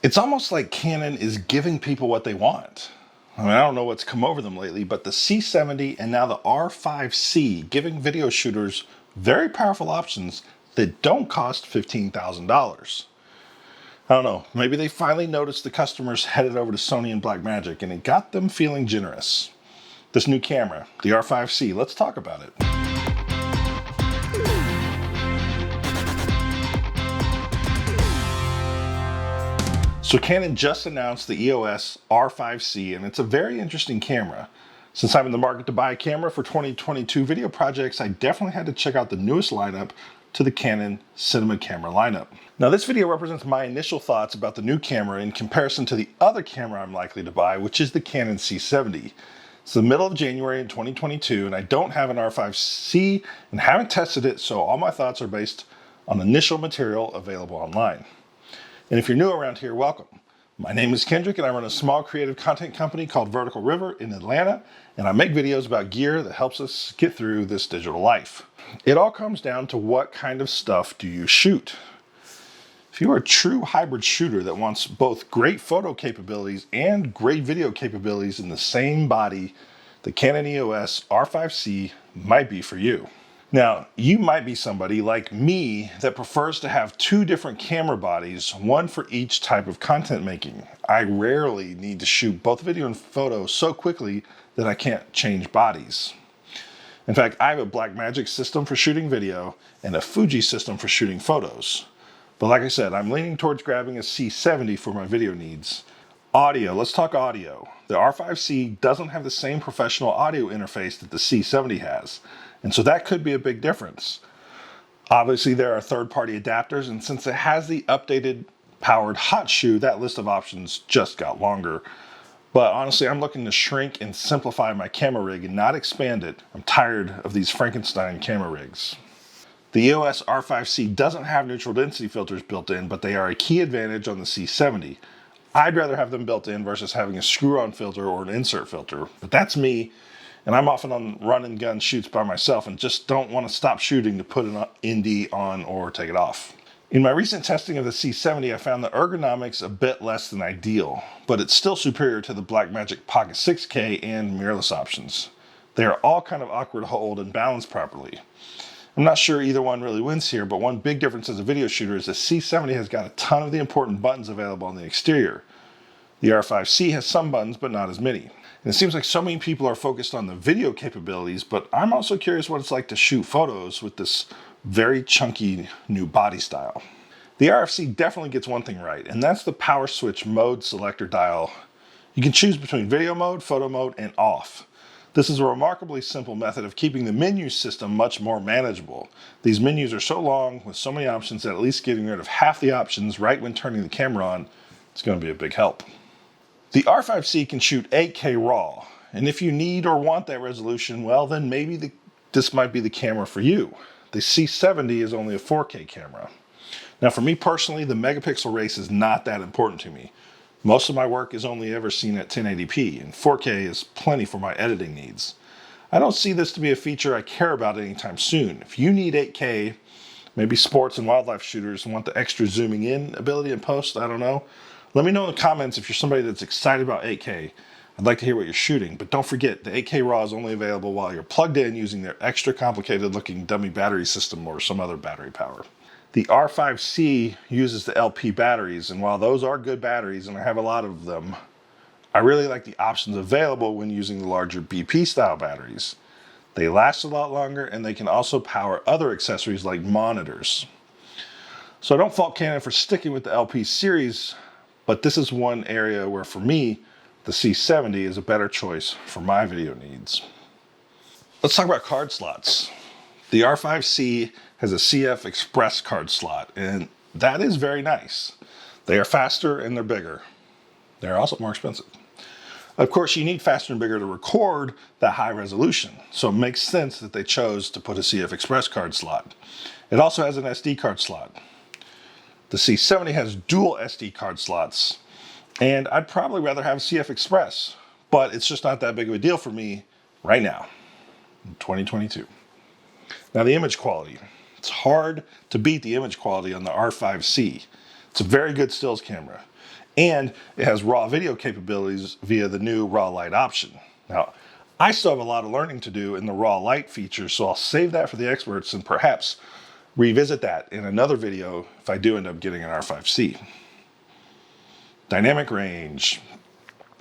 It's almost like Canon is giving people what they want. I mean, I don't know what's come over them lately, but the C70 and now the R5C giving video shooters very powerful options that don't cost $15,000. I don't know, maybe they finally noticed the customers headed over to Sony and Blackmagic and it got them feeling generous. This new camera, the R5C, let's talk about it. So Canon just announced the EOS R5C, and it's a very interesting camera. Since I'm in the market to buy a camera for 2022 video projects, I definitely had to check out the newest lineup to the Canon cinema camera lineup. Now this video represents my initial thoughts about the new camera in comparison to the other camera I'm likely to buy, which is the Canon C70. It's the middle of January in 2022, and I don't have an R5C and haven't tested it, so all my thoughts are based on initial material available online. And if you're new around here, welcome. My name is Kendrick and I run a small creative content company called Vertical River in Atlanta, and I make videos about gear that helps us get through this digital life. It all comes down to what kind of stuff do you shoot. If you are a true hybrid shooter that wants both great photo capabilities and great video capabilities in the same body, the Canon EOS R5C might be for you. Now, you might be somebody like me that prefers to have two different camera bodies, one for each type of content making. I rarely need to shoot both video and photo so quickly that I can't change bodies. In fact, I have a Blackmagic system for shooting video and a Fuji system for shooting photos. But like I said, I'm leaning towards grabbing a C70 for my video needs. Audio, let's talk audio. The R5C doesn't have the same professional audio interface that the C70 has. And so that could be a big difference. Obviously, there are third-party adapters, and since it has the updated powered hot shoe, that list of options just got longer. But honestly, I'm looking to shrink and simplify my camera rig and not expand it. I'm tired of these Frankenstein camera rigs. The EOS R5C doesn't have neutral density filters built in, but they are a key advantage on the C70. I'd rather have them built in versus having a screw-on filter or an insert filter, but that's me. And I'm often on run and gun shoots by myself and just don't want to stop shooting to put an ND on or take it off. In my recent testing of the C70, I found the ergonomics a bit less than ideal, but it's still superior to the Blackmagic Pocket 6K and mirrorless options. They are all kind of awkward to hold and balance properly. I'm not sure either one really wins here, but one big difference as a video shooter is the C70 has got a ton of the important buttons available on the exterior. The R5C has some buttons, but not as many. And it seems like so many people are focused on the video capabilities, but I'm also curious what it's like to shoot photos with this very chunky new body style. The RFC definitely gets one thing right, and that's the power switch mode selector dial. You can choose between video mode, photo mode, and off. This is a remarkably simple method of keeping the menu system much more manageable. These menus are so long with so many options that at least getting rid of half the options right when turning the camera on is going to be a big help. The R5C can shoot 8K RAW, and if you need or want that resolution, well then maybe this might be the camera for you. The C70 is only a 4K camera. Now for me personally, the megapixel race is not that important to me. Most of my work is only ever seen at 1080p, and 4K is plenty for my editing needs. I don't see this to be a feature I care about anytime soon. If you need 8K, maybe sports and wildlife shooters want the extra zooming in ability in post, I don't know. Let me know in the comments if you're somebody that's excited about 8K. I'd like to hear what you're shooting, but don't forget the 8K RAW is only available while you're plugged in using their extra complicated looking dummy battery system or some other battery power. The R5C uses the LP batteries, and while those are good batteries, and I have a lot of them, I really like the options available when using the larger BP style batteries. They last a lot longer, and they can also power other accessories like monitors. So I don't fault Canon for sticking with the LP series, but this is one area where, for me, the C70 is a better choice for my video needs. Let's talk about card slots. The R5C has a CF Express card slot, and that is very nice. They are faster and they're bigger. They're also more expensive. Of course, you need faster and bigger to record that high resolution, so it makes sense that they chose to put a CF Express card slot. It also has an SD card slot. The C70 has dual SD card slots, and I'd probably rather have CF Express, but it's just not that big of a deal for me right now, in 2022. Now the image quality. It's hard to beat the image quality on the R5C. It's a very good stills camera. And it has raw video capabilities via the new raw light option. Now, I still have a lot of learning to do in the raw light feature, so I'll save that for the experts and perhaps revisit that in another video if I do end up getting an R5C. Dynamic range.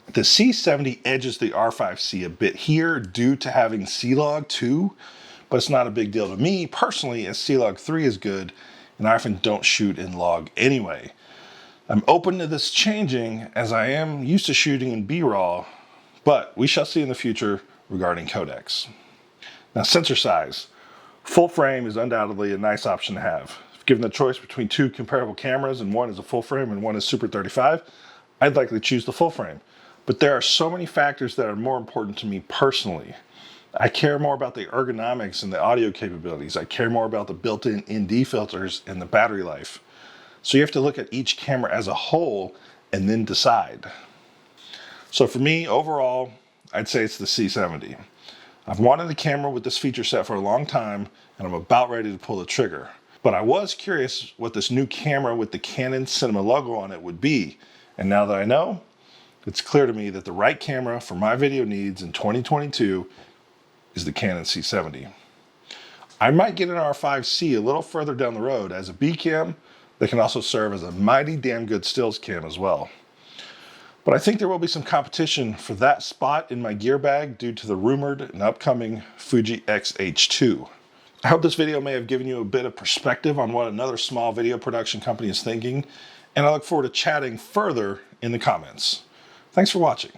The C70 edges the R5C a bit here due to having C-Log 2, but it's not a big deal to me personally, as C-Log 3 is good and I often don't shoot in log anyway. I'm open to this changing as I am used to shooting in B-RAW, but we shall see in the future regarding codecs. Now, sensor size. Full frame is undoubtedly a nice option to have. If given the choice between two comparable cameras and one is a full frame and one is Super 35, I'd likely choose the full frame. But there are so many factors that are more important to me personally. I care more about the ergonomics and the audio capabilities. I care more about the built-in ND filters and the battery life. So you have to look at each camera as a whole and then decide. So for me, overall, I'd say it's the C70. I've wanted a camera with this feature set for a long time, and I'm about ready to pull the trigger. But I was curious what this new camera with the Canon Cinema logo on it would be. And now that I know, it's clear to me that the right camera for my video needs in 2022 is the Canon C70. I might get an R5C a little further down the road as a B cam that can also serve as a mighty damn good stills cam as well. But I think there will be some competition for that spot in my gear bag due to the rumored and upcoming Fuji X-H2. I hope this video may have given you a bit of perspective on what another small video production company is thinking, and I look forward to chatting further in the comments. Thanks for watching.